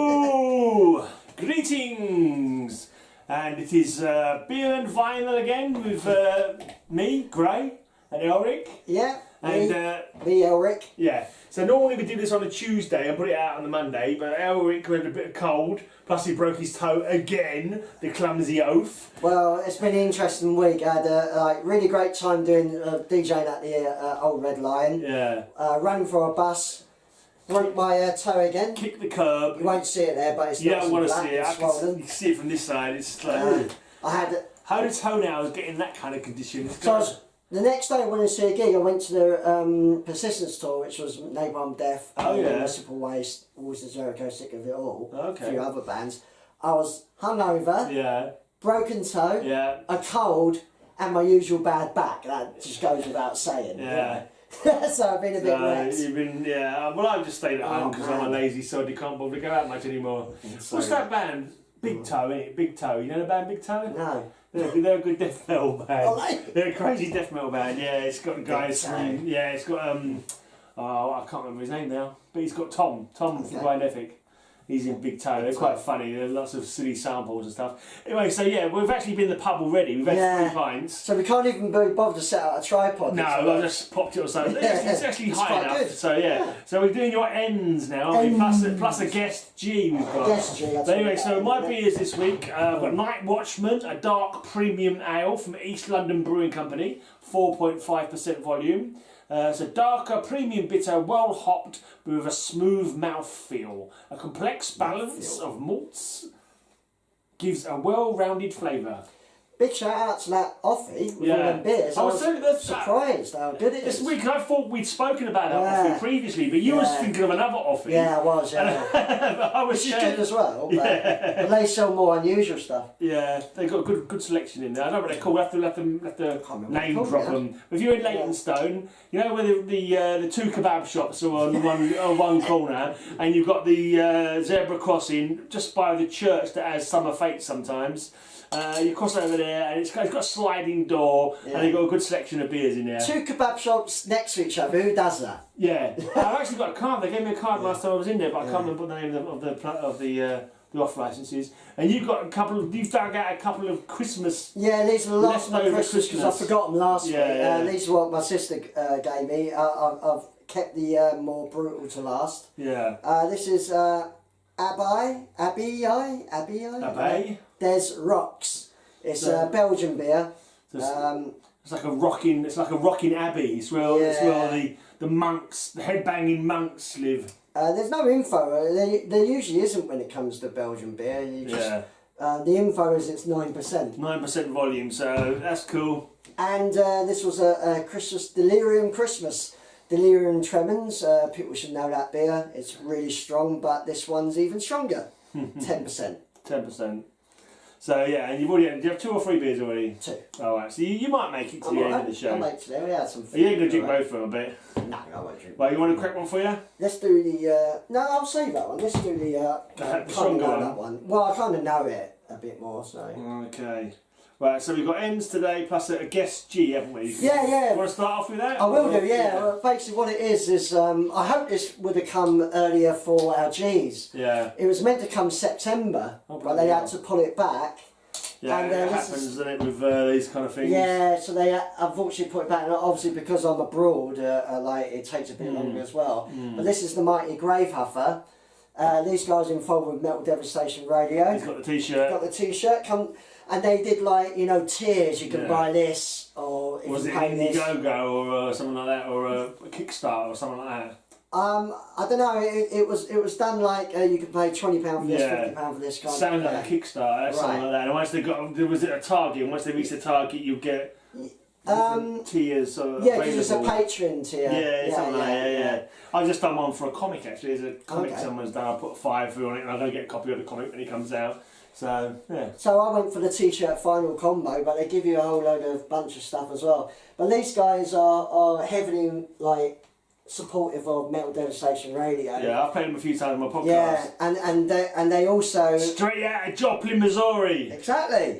Hello! Greetings! And it is Beer and Vinyl again with me, Gray, and Elric. Yeah, and me, Elric. Yeah, so normally we do this on a Tuesday and put it out on the Monday, but Elric had a bit of cold, plus he broke his toe again, the clumsy oaf. Well, it's been an interesting week. I had a really great time doing DJing at the Old Red Lion. Yeah. Running for a bus. Broke my toe again. Kick the curb. You won't see it there, but it's you nice don't want to black see it. You can see it from this side. It's like, I had. How do toenails get in that kind of condition? The next day I went to see a gig. I went to the Persistence tour, which was Napalm Death, Municipal Waste, Walls of Jericho, Sick of It All, a few other bands. I was hungover, broken toe, a cold, and my usual bad back. That just goes without saying. Yeah. So I've been a bit wet. You've been, well, I've just stayed at home because I'm a lazy sod. You can't bother to go out much anymore. What's that band? Big Toe, innit? Big Toe. You know the band Big Toe? No. They're a good death metal band. Oh, they're a crazy death metal band. Yeah, it's got guys from. Yeah, it's got oh, I can't remember his name now, but he's got Tom from Blind Ethic. He's in Big Toe. They're quite funny. There's lots of silly samples and stuff. Anyway, so yeah, we've actually been in the pub already. We've had 3 pints. So we can't even be bothered to set out a tripod. No, I just popped it or something. It's actually high enough. Good. So yeah. So we're doing your ends now. Plus a guest G we've got. Guest G. But anyway, so my beers this week. I've got Night Watchman, a dark premium ale from East London Brewing Company, 4.5% volume. It's a darker, premium bitter, well hopped with a smooth mouthfeel. A complex balance of malts gives a well-rounded flavour. Big shout out to that Offie with all them beers. I was surprised how good it is. This week I thought we'd spoken about that Offie previously, but you was thinking of another Offie. Yeah, I was, Which is good as well, but they sell more unusual stuff. Yeah, they've got a good selection in there. I don't know what they're called, we'll have to name drop them. If you're in Leytonstone, you know where the 2 kebab shops are on one corner, and you've got the zebra crossing just by the church that has summer fete sometimes. You cross over there and it's got a sliding door and they've got a good selection of beers in there. 2 kebab shops next to each other, who does that? Yeah, I've actually got a card. They gave me a card last time I was in there, but I can't remember the name of the off licences. And you've got you've dug out a couple of Christmas. Yeah, these are the last of my Christmas because I forgot them last week. These are what my sister gave me. I've kept the more brutal to last. Yeah. This is Abbey. Des Rocks. It's a Belgian beer. It's like a rocking abbey. It's where the monks, the headbanging monks live. There's no info. There usually isn't when it comes to Belgian beer. The info is it's 9%. 9% volume, so that's cool. And this was a Christmas Delirium Tremens. People should know that beer. It's really strong, but this one's even stronger. 10%. 10%. So yeah, and do you have 2 or 3 beers already? 2. Alright, so you might make it to the end of the show. I'll make it to the end. We had some food. Are you going to drink both of them a bit? No, I won't drink. Well, you want a quick one for you? Let's do the... no, I'll save that one. Let's do the stronger one. That one. Well, I kind of know it a bit more, so... Okay. Right, so we've got ends today plus a guest G, haven't we? Yeah. You want to start off with that? I will do, yeah. Well, basically what it is I hope this would have come earlier for our Gs. Yeah. It was meant to come September, but they had to pull it back. Yeah, and, it happens, doesn't it, with these kind of things? Yeah, so they unfortunately put it back, and obviously because I'm abroad, it takes a bit longer as well. But this is the mighty Gravehuffer. These guys are involved with Metal Devastation Radio. He's got the t-shirt. Got the t-shirt. And they did tiers. You can buy this, or if was you it pay this. Indiegogo or something like that, or a Kickstarter or something like that? I don't know. It was done you could pay £20 for this, £50 for this kind. Sounds like a Kickstarter, something like that. And once they was it a target? And once they reach the target, you get tiers. Because it's a Patreon tier. Yeah, something like that. Yeah. I've just done one for a comic actually. There's a comic someone's done. I put a £5 on it, and I'm going to get a copy of the comic when it comes out. So yeah. So I went for the t-shirt final combo, but they give you a whole load of bunch of stuff as well. But these guys are heavily supportive of Metal Devastation Radio. Yeah, I've played them a few times on my podcast. Yeah, and they also straight out of Joplin, Missouri. Exactly.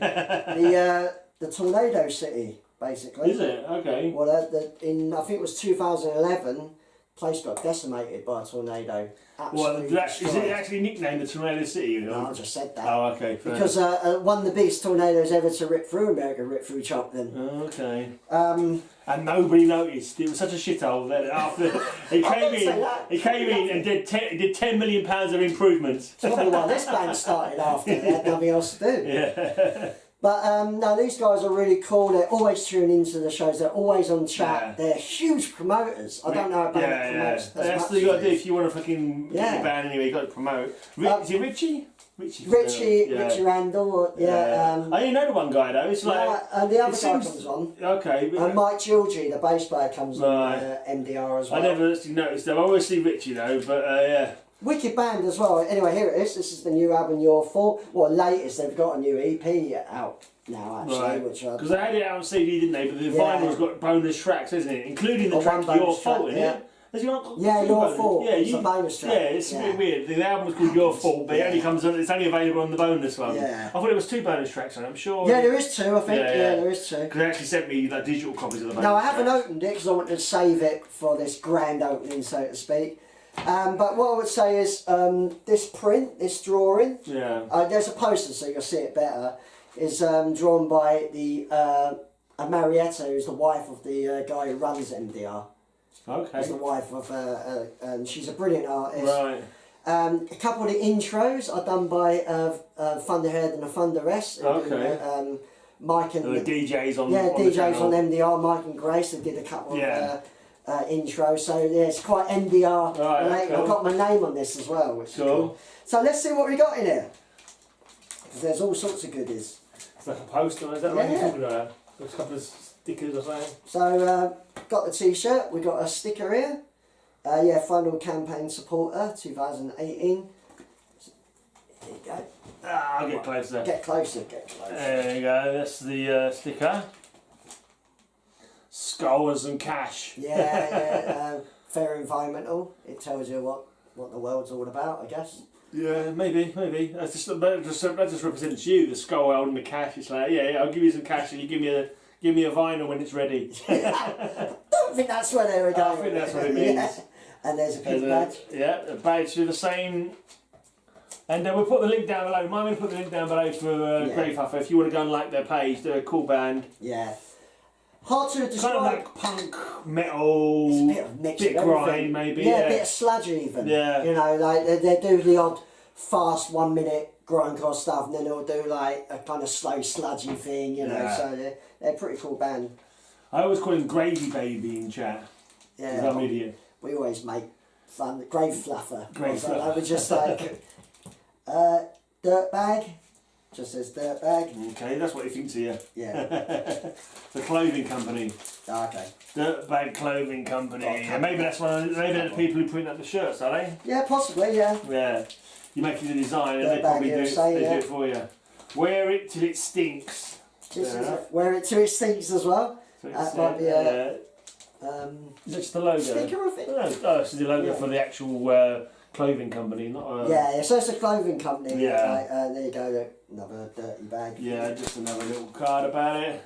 the Tornado City, basically. Is it? Okay. Well, I think it was 2011. place got decimated by a tornado. Well, is it actually nicknamed the Tornado City? No, I just said that. Oh, okay. Because one of the biggest tornadoes ever to rip through America ripped through Cheltenham. Okay. And nobody noticed. It was such a shithole that after he came in and did 10 million pounds of improvements. It's probably why this band started after. They had nothing else to do. Yeah. But no, these guys are really cool. They're always tuning into the shows. They're always on chat. Yeah. They're huge promoters. I don't know about promotes. That's what you got to do if you want to fucking get your band anyway. You got to promote. Is it Richie? Richie Randall. Yeah. I only know the one guy though. It's like the other guy comes on. Okay. And Mike Gilgy, the bass player, comes on MDR as well. I never actually noticed them. I always see Richie though, but yeah. Wicked band as well. Anyway, here it is. This is the new album, Your Fault. Well, latest, they've got a new EP out now, actually. Because they had it out on CD, didn't they? But the vinyl's got bonus tracks, isn't it? Including the track Your Fault in it. Has Your Fault. Yeah, it's a bonus track. Yeah, it's a bit weird. The album was called Your Fault, but it only comes on. It's only available on the bonus one. Yeah. I thought it was 2 bonus tracks on it. I'm sure. Yeah, there is 2. I think. Yeah, there is 2. Because they actually sent me like digital copies of the bonus. No, I haven't opened it because I wanted to save it for this grand opening, so to speak. But what I would say is this print, this drawing. Yeah. There's a poster, so you'll see it better. Is drawn by the Marietta, who's the wife of the guy who runs MDR. Okay. She's the wife of, and she's a brilliant artist. Right. A couple of the intros are done by Thunderhead and the Thunderess. Okay. Mike and the DJs on. Yeah, on DJs on MDR. Mike and Grace. They did a couple of intros, so yeah, it's quite MDR related. Cool. I've got my name on this as well, which is cool. So let's see what we got in here. Because there's all sorts of goodies. It's like a poster, is that what you're talking about? There's a couple of stickers or something. So, got the t-shirt, we got a sticker here. Final campaign supporter, 2018. There you go. I'll get closer. Get closer. There you go, that's the sticker. Skulls and cash. Fair environmental. It tells you what the world's all about, I guess. Yeah, maybe. That just represents you, the skull and the cash. It's like, I'll give you some cash and you give me a vinyl when it's ready. Don't think that's where they were going. I think that's what it means. And there's a pink badge. A badge with the same. And we'll put the link down below. I'm going to put the link down below for Gravehuffer if you want to go and like their page. They're a cool band. Yeah. Hard to describe. Kind of like punk, metal, it's a bit of mix bit grind maybe. Yeah, a bit of sludge even. Yeah. You know, like they do the odd fast 1 minute grindcore stuff, and then they'll do like a kind of slow sludgy thing. You know, so they're a pretty cool band. I always call him Gravy Baby in chat. Yeah. I'm an idiot. We always make fun. Gravehuffer. Gravehuffer. I was just like dirtbag. Just says dirtbag. Okay, that's what he thinks of you. Yeah. The clothing company. Okay. Dirtbag Clothing Company. And maybe that's maybe they're the people who print up the shirts, are they? Yeah, possibly. Yeah. Yeah. You make the design and they probably do it for you. Wear it till it stinks. Wear it till it stinks as well. That might be a. Is it just the logo? Sticker, I think. Oh, it's the logo for the actual clothing company, not a... so it's a clothing company. Yeah. There you go, another dirty bag. Yeah, just another little card about it.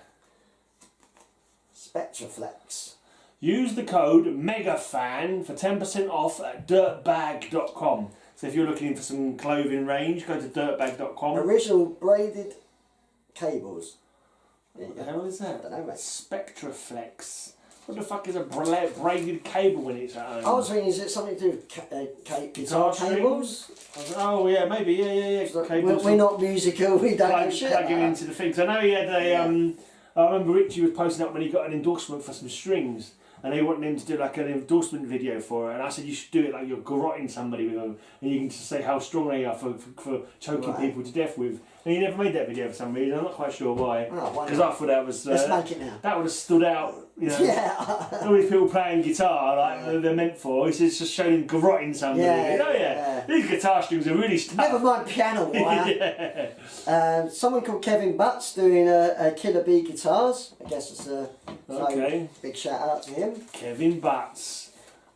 Spectraflex. Use the code MEGAFAN for 10% off at dirtbag.com. So if you're looking for some clothing range, go to dirtbag.com. Original braided cables. What the hell is that? I don't know, mate. Spectraflex. What the fuck is a braided cable when it's at home? I was thinking, is it something to do with guitar cables? Oh yeah, maybe, yeah. We're not musical, we don't know shit. Plugging into the things. I know he had a, I remember Richie was posting up when he got an endorsement for some strings. And they wanted him to do like an endorsement video for it, and I said you should do it like you're garroting somebody with them, and you can just say how strong they are for choking people to death with. And he never made that video for some reason. I'm not quite sure why. Because I thought that was let's make it now. That would have stood out. You know, all these people playing guitar like they're meant for. It's just showing him garroting somebody. These guitar strings are really stuck. Never mind piano wire. Someone called Kevin Butts doing a Killer Bee guitars. I guess it's a big shout out to him. Kevin Butts.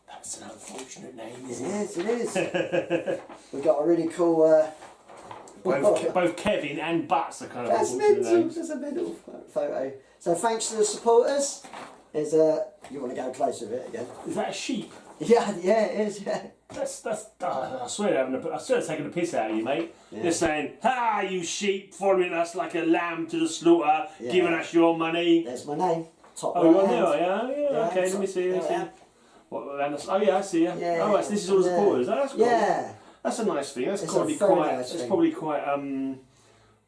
That's an unfortunate name, isn't it? It is. We've got a really cool. Both Kevin and Butts are kind of unfortunate names. That's a middle photo. So thanks to the supporters. You want to go close with it again? Is that a sheep? Yeah, it is. Yeah. That's I swear they're taking the piss out of you, mate. Yeah. They're saying, "Ha, you sheep, following us like a lamb to the slaughter, giving us your money." There's my name. Top right right hand. Yeah. Okay, let me see. What, oh yeah, I see. Oh, this is all the supporters. Oh, that's cool. Yeah. That's a nice thing. That's probably quite. It's probably quite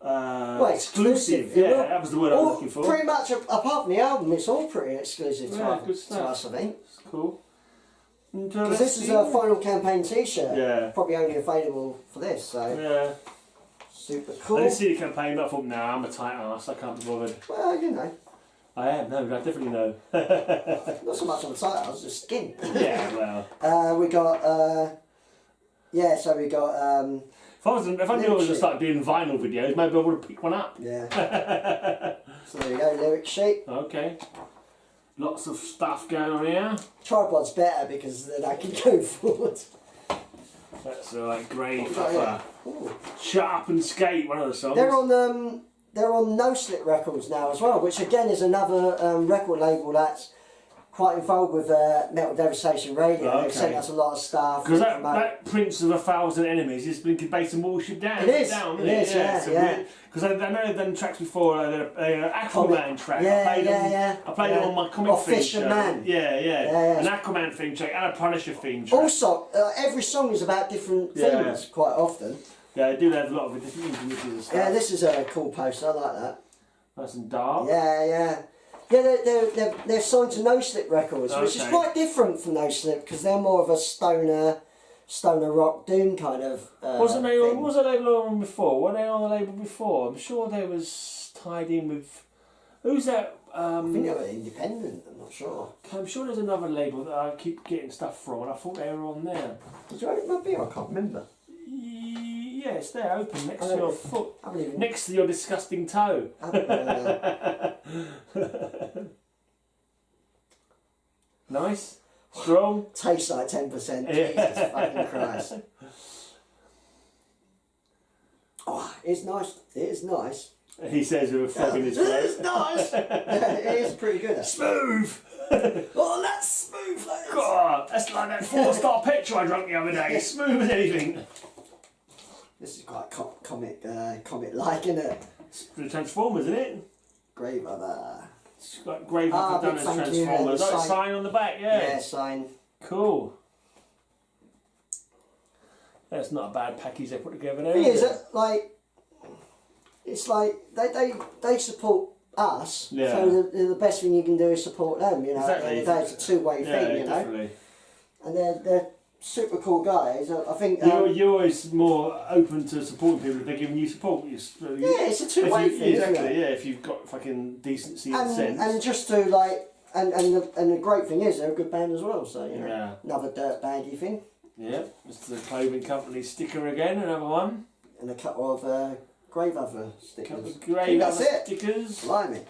well, exclusive. Yeah, that was the word I was looking for. Pretty much, apart from the album, it's all pretty exclusive to us, I think. It's cool. Because this is a Final Campaign t-shirt. Yeah. Probably only available for this, so. Yeah. Super cool. I didn't see the campaign, but I thought, nah, I'm a tight ass. I can't be bothered. Well, you know. I am. No, I definitely know. Not so much on the tight ass, just skin. Yeah, well. We got. So we got. If I knew I was going to start doing vinyl videos, maybe I would have picked one up. Yeah. So there you go, lyric sheet. Okay. Lots of stuff going on here. Tripod's better because then I can go forward. That's like Gravehuffer. Shut Up and Skate, one of the songs. They're on No Slip Records now as well, which again is another record label that's quite involved with Metal Devastation Radio. Okay. They've sent us a lot of stuff. Because that Prince of 1,000 Enemies is been based on Worship Down. It is, yeah. Because I know they've done tracks before, Aquaman track. I played them on my comic theme track. Yeah. An Aquaman theme track and a Punisher theme track. Also, every song is about different things quite often. Yeah, they do have a lot of different influences and stuff. Yeah, this is a cool poster, I like that. Nice and dark. Yeah, they're signed to No Slip Records, which is quite different from No Slip because they're more of a stoner rock doom kind of. Was the label on before? Were they on the label before? I'm sure they was tied in with. Who's that? I think they were independent. I'm not sure. I'm sure there's another label that I keep getting stuff from, and I thought they were on there. Did you open my beer? I can't remember. Yeah, it's there, open next to your foot, next to your disgusting toe. Nice, strong. Tastes like 10%. Jesus fucking Christ. Oh, it's nice. It is nice. He says with a frog in his throat. It's nice. It is pretty good. Actually. Smooth. Oh, that's smooth. God, that's like that 4-star petrol I drank the other day. Smooth as anything. This is quite comic-like, isn't it? It's the Transformers, isn't it? Gravehuffer. It's got Gravehuffer done as Transformers. Like a sign on the back, Yeah, sign. Cool. That's not a bad package they put together there. It's like they support us, so the best thing you can do is support them, you know. Exactly. It's a two-way thing, you know. Definitely. And they're super cool guys. I think you're always more open to supporting people if they're giving you support. It's a two-way thing. Exactly. Yeah, if you've got fucking decency and sense. And just to and the great thing is they're a good band as well. So you know, another dirt bandy thing. Yeah, it's the clothing company sticker again, another one. And a couple of Gravehuffer stickers. Gravehuffer stickers. Blimey.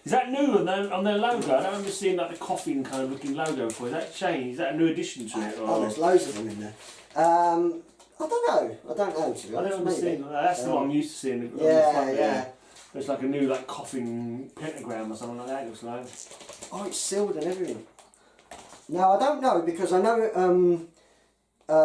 Is that new on their logo? I don't remember seeing like the coffin kind of looking logo for it. Is that changed? Is that a new addition to it? Or? Oh, there's loads of them in there. I don't know to be honest. I don't remember seeing that. That's the one I'm used to seeing. Yeah. It's like a new like coffin pentagram or something like that. It looks like. Oh, it's sealed and everything. Now I don't know because I know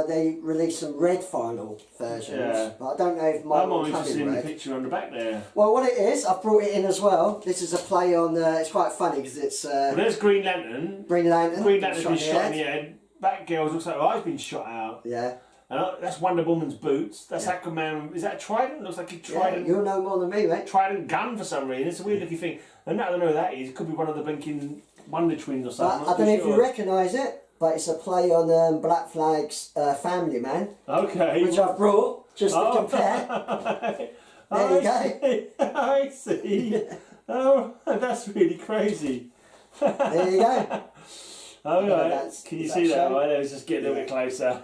they released some red vinyl versions, but I don't know if mine will come in red. I'm only seeing the picture on the back there. Well, what it is, I've brought it in as well. This is a play on. It's quite funny because it's. Well, there's Green Lantern. Green Lantern's been shot in the head. Batgirl's looks like her eye's been shot out. Yeah. And that's Wonder Woman's boots. That's Aquaman. Is that a trident? Looks like a trident. Yeah, you'll know more than me, mate. Trident gun for some reason. It's a weird looking thing. And I don't know who that is. It could be one of the blinking Wonder Twins or something. I don't know if you recognise it. But it's a play on Black Flag's Family Man. Okay. Which I've brought just to compare. There you go. I see. Oh, that's really crazy. There you go. Alright. Can you see that? Right, let's just get a little bit closer.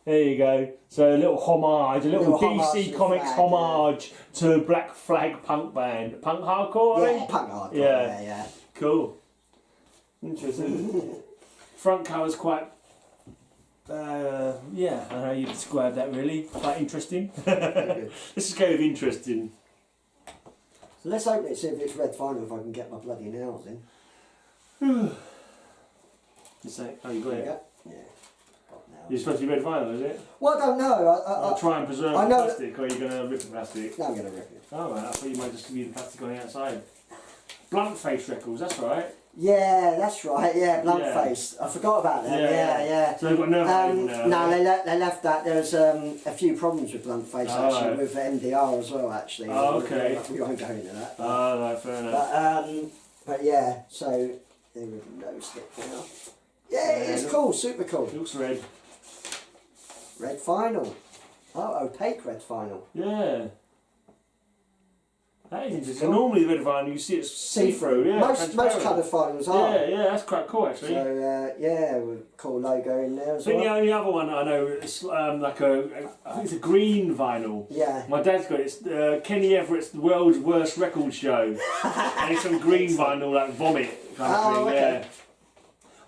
There you go. So a little homage, a little DC Comics homage to Black Flag punk band. Punk hardcore, punk hardcore. Yeah. Cool. Interesting. Front cover's quite, I don't know how you describe that really, quite interesting. Let's just go with interesting. So let's open it, see if it's red vinyl, if I can get my bloody nails in. Oh, you got it. Yeah. You're supposed to be red vinyl, is it? Well, I don't know. I'll try and preserve the plastic, or are you going to rip the plastic? No, I'm going to rip it. Oh, right. I thought you might just leave the plastic on the outside. Blunt face records, that's right. Yeah, that's right. Yeah, blunt face. I forgot about that. Yeah. So they've got another label now. No, they left that. There was a few problems with blunt face actually, with MDR as well. Actually. Oh, okay. We won't go into that. Oh, right, fair enough. But yeah, so there was no stick now. Yeah, it's cool. Super cool. Looks red. Red vinyl. Oh, opaque red vinyl. Yeah. That is interesting. Normally the red vinyl you see it's see-through. Yeah, most coloured vinyls are. Yeah, that's quite cool actually. So yeah, with a cool logo in there as well. I think well. the only other one I know is like I think it's a green vinyl. Yeah. My dad's got it. It's Kenny Everett's The World's Worst Record Show, and it's some green vinyl like vomit kind of thing. Okay. Yeah.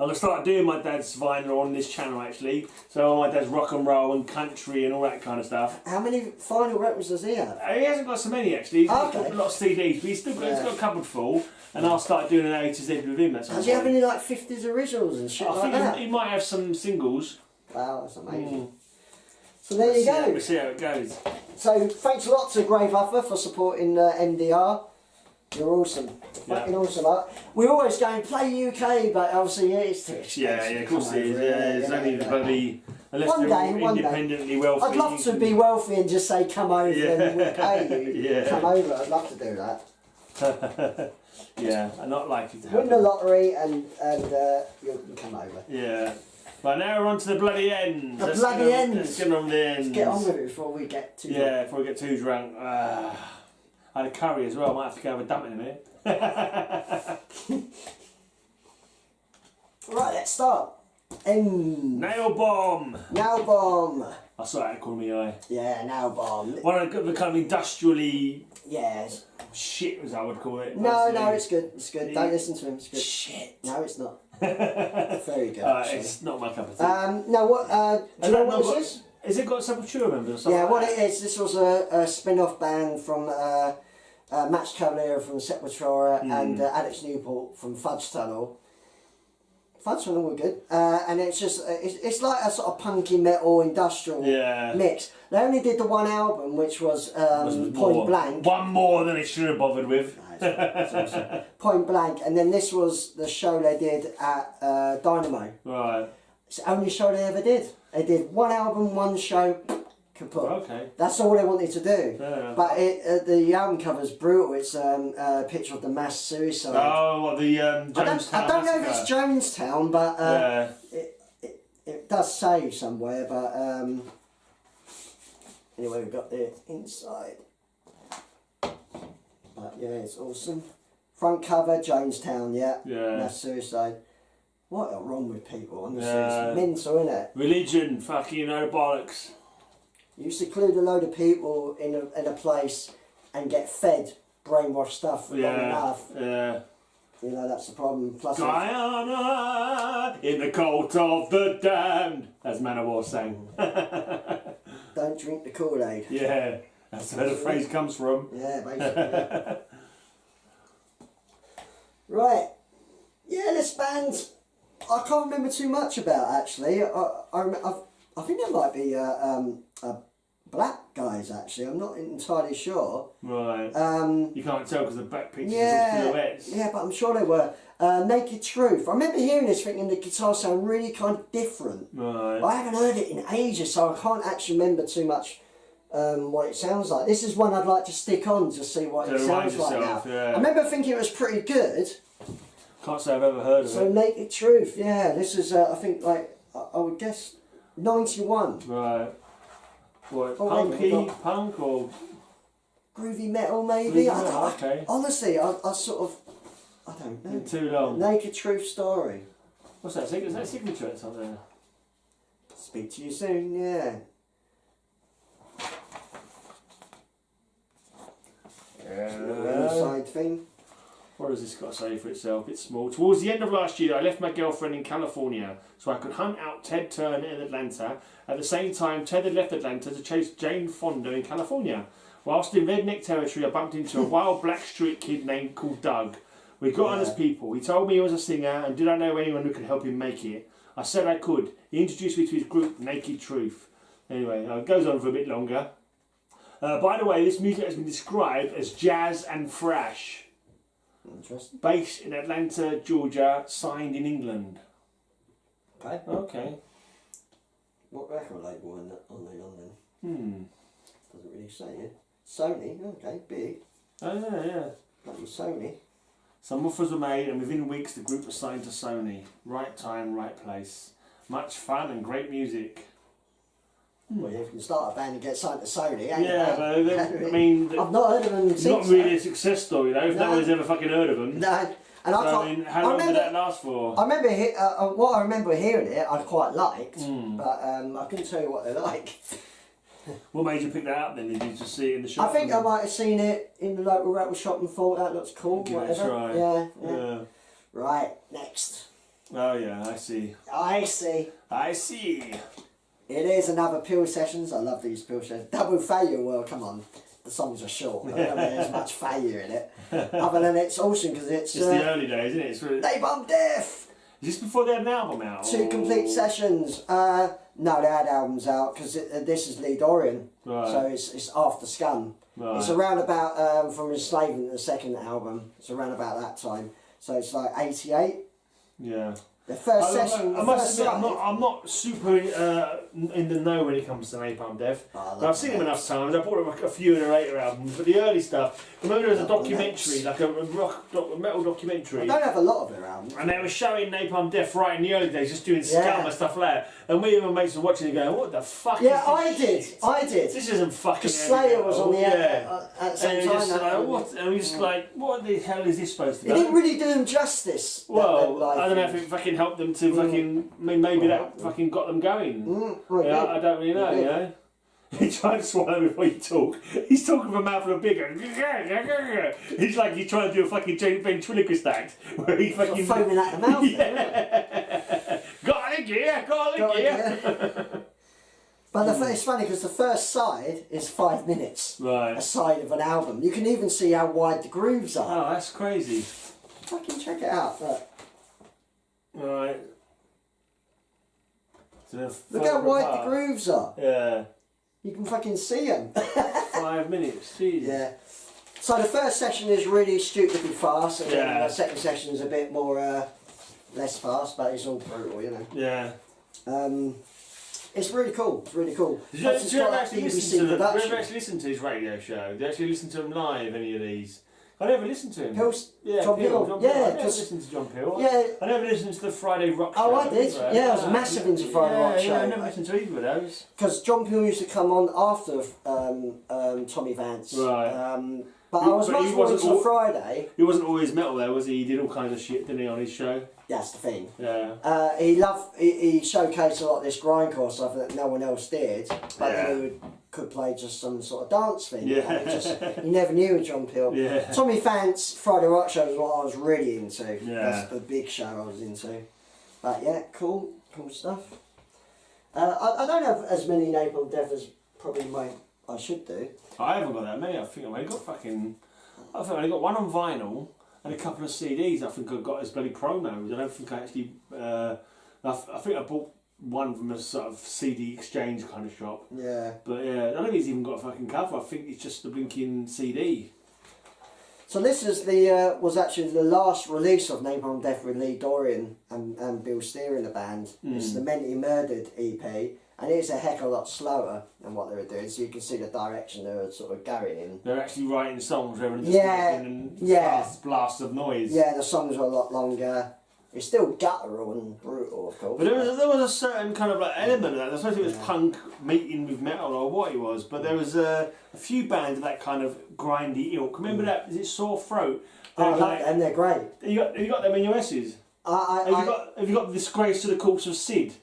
I'm going to start doing my dad's vinyl on this channel actually. So my dad's rock and roll and country and all that kind of stuff. How many vinyl records does he have? He hasn't got so many actually. He's got a lot of CDs, but he's got a cupboard full. And I'll start doing an A to Z with him. Does he have any like 50s originals and shit like that? I think he might have some singles. Wow, that's amazing. So there you go. We'll see how it goes. So thanks a lot to Gravehuffer for supporting MDR. You're awesome. Fucking awesome. We're always going play UK, but obviously it's too expensive. Yeah, of course it is. It's only the bloody... Unless one they're day, independently wealthy. I'd love to be wealthy and just say come over and we'll pay you. Come over. I'd love to do that. Yeah, I'm not likely to have win the lottery and you can come over. Yeah. Right, now we're on to the bloody ends. Let's get on the ends. Let's get on the ends. Let's get on with it before we get too drunk. Yeah, before we get too drunk. I had a curry as well. I might have to go have a dump in a minute. Right, let's start. Nail bomb. Nail bomb. I saw that call me eye. Yeah, nail bomb. One of the kind of industrially. Yes. Shit, as I would call it. No, it's good. It's good. Don't listen to him. It's good. Shit. No, it's not. Very good. It's not my cup of tea. No, what? Do you know what this is? Has it got Sepultura members? Or yeah, like what it is. This was a spin-off band from Max Cavalera from Sepultura and Alex Newport from Fudge Tunnel. Fudge Tunnel were good, and it's just it's like a sort of punky metal industrial mix. They only did the one album, which was Point Blank. One more than they should have bothered with. No, it's awesome. Point Blank, and then this was the show they did at Dynamo. Right. It's the only show they ever did. They did one album, one show. Kaput. Okay. That's all they wanted to do. Yeah. But the album cover's brutal. It's a picture of the mass suicide. Oh, well, the Jonestown I don't know if massacre. it's Jonestown, but it does say somewhere. But anyway, we've got the inside. But yeah, it's awesome. Front cover, Jonestown. Yeah. Mass suicide. What are wrong with people? Honestly, it's mental, isn't it? Religion, fucking bollocks. You seclude a load of people in a place and get fed brainwashed stuff long enough. Yeah. You know, that's the problem. Plus Guyana in the cult of the damned, as Manowar sang. Don't drink the Kool-Aid. Yeah, that's where the phrase comes from. Yeah, basically. Right. Yeah, this band, I can't remember too much about actually. I think there might be black guys actually. I'm not entirely sure. Right. You can't tell because the back pictures are silhouettes. Yeah, but I'm sure they were. Naked Truth. I remember hearing this thinking the guitar sound really kind of different. Right. I haven't heard it in ages, so I can't actually remember too much what it sounds like. This is one I'd like to stick on to see what it sounds like now. Yeah. I remember thinking it was pretty good. Can't say I've ever heard of it. So Naked Truth, yeah. This is, I think, like, I would guess 91. Right. What, Oh, punk or... Groovy metal, maybe? Groovy metal, okay. Honestly, I sort of, I don't know. Too long. Naked Truth Story. What's that? Is that signature or something? Speak to you soon, yeah. Inside thing. What has this got to say for itself? It's small. Towards the end of last year, I left my girlfriend in California so I could hunt out Ted Turner in Atlanta. At the same time, Ted had left Atlanta to chase Jane Fonda in California. Whilst in redneck territory, I bumped into a wild black street kid called Doug. We got on as people. He told me he was a singer and did I know anyone who could help him make it. I said I could. He introduced me to his group, Naked Truth. Anyway, it goes on for a bit longer. By the way, this music has been described as jazz and thrash. Interesting. Based in Atlanta, Georgia, signed in England. Okay. Okay. What record label are they on then? Doesn't really say it. Sony, okay, big. Oh yeah. That was Sony. Some woofers were made and within weeks the group was signed to Sony. Right time, right place. Much fun and great music. Well, yeah, if you can start a band and get signed to Sony, ain't yeah, but I mean... I've not heard of them since. Not really a success story though, if no one's ever fucking heard of them. No. And I mean, how long did that last for? I remember what I remember hearing it, I quite liked, but I couldn't tell you what they're like. What made you pick that up then? Did you just see it in the shop? I think I might have seen it in the local rattle shop and thought that looks cool. Give whatever. it a try. Yeah. Right, next. Oh yeah, I see. I see. I see. It is another Peel Sessions. I love these Peel Sessions. Double failure. Well, come on. The songs are short. I don't know there's much failure in it. Other than it's awesome because it's the early days, isn't it? It's really... Napalm Death. Is this before they had an album out? 2 complete sessions. No, they had albums out because this is Lee Dorian. Right. So it's after Scum. Right. It's around about from Enslavement, the second album. It's around about that time. So it's like 88. Yeah. The first session. I must admit, I'm not super in the know when it comes to Napalm Death. But I've seen them enough times. I bought a few of their later albums, but the early stuff. Remember there was a documentary, like a metal documentary. I don't have a lot of their albums. And they were showing Napalm Death right in the early days, just doing scum and stuff like that. And we and my mates were watching and going, "What the fuck?" Yeah, is this shit? I did. This isn't fucking. Because Slayer was on the air at the same time. Just like, what? And we just like, what the hell is this supposed to be? It didn't really do them justice. Well, I don't know if it fucking helped them to fucking. Maybe that fucking got them going. Yeah, I don't really know. You know. He tried to swallow before you talk. He's talking from a mouthful of bigger. He's like he's trying to do a fucking ventriloquist act where he fucking foaming at the mouth. Yeah. Got it. But it's funny because the first side is 5 minutes. Right. A side of an album. You can even see how wide the grooves are. Oh, that's crazy. Fucking check it out. Look. Right. So look how wide the grooves are. Yeah. You can fucking see them. 5 minutes, jeez. Yeah. So the first session is really stupidly fast, and then the second session is a bit more less fast, but it's all brutal, you know. Yeah. It's really cool. It's really cool. Did you ever actually listen to his radio show? Did you actually listen to him live? Any of these? I never listened to him. John Peel. Yeah, I never listened to John Peel. Yeah. I never listened to the Friday Rock Show. Oh, I did. Yeah, I was massive into Friday Rock Show. Yeah, I never listened to either of those. Because John Peel used to come on after Tommy Vance. Right. But I was much more into Friday. He wasn't always metal though, was he? He did all kinds of shit, didn't he, on his show? That's the thing. Yeah. He showcased a lot of this grindcore stuff that no one else did, but then he could play just some sort of dance thing. Yeah. You never knew with John Peel. Yeah. Tommy Vance Friday Rock Show was what I was really into. Yeah. That's the big show I was into. But yeah, cool stuff. I don't have as many Napalm Death as probably I should do. I haven't got that many. I think I've only got one on vinyl and a couple of CDs. I think I've got as bloody promos. I don't think I actually. I think I bought one from a sort of CD exchange kind of shop. Yeah. But yeah, I don't think it's even got a fucking cover. I think it's just the blinking CD. So this is was actually the last release of Napalm Death with Lee Dorian and Bill Steer in the band. It's the Mentally Murdered EP. And it's a heck of a lot slower than what they were doing, so you can see the direction they were sort of going in. They're actually writing songs rather than just fast blasts of noise. Yeah, the songs were a lot longer. It's still guttural and brutal, of course. But there was a certain kind of like element of that. I suppose it was punk meeting with metal or what it was, but there was a few bands of that kind of grindy ilk. Remember that? Is it Sore Throat? I love them, they're great. Have you got them in your S's? Have you got Disgrace to the Corpse of Sid?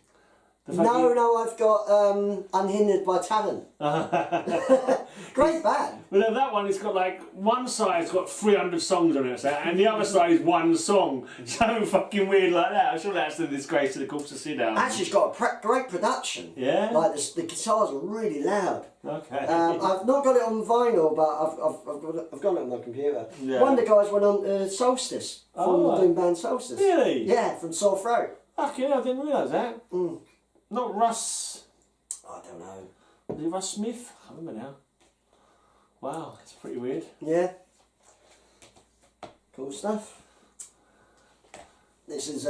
No, I've got Unhindered by Talent. Great band. But then that one, it's got like one side's got 300 songs on it, so, and the other side is one song. So fucking weird like that. I'm sure that's the disgrace to the Corpse of Sid album. Actually, it's got a great production. Yeah. Like the guitars are really loud. Okay. I've not got it on vinyl, but I've got it on my computer. Yeah. One of the guys went on Solstice from the Doom band Solstice. Really? Yeah, from Sore Throat. Okay, I didn't realise that. Mm. Not Russ. I don't know. Was it Russ Smith? I can't remember now. Wow, that's pretty weird. Yeah. Cool stuff. This is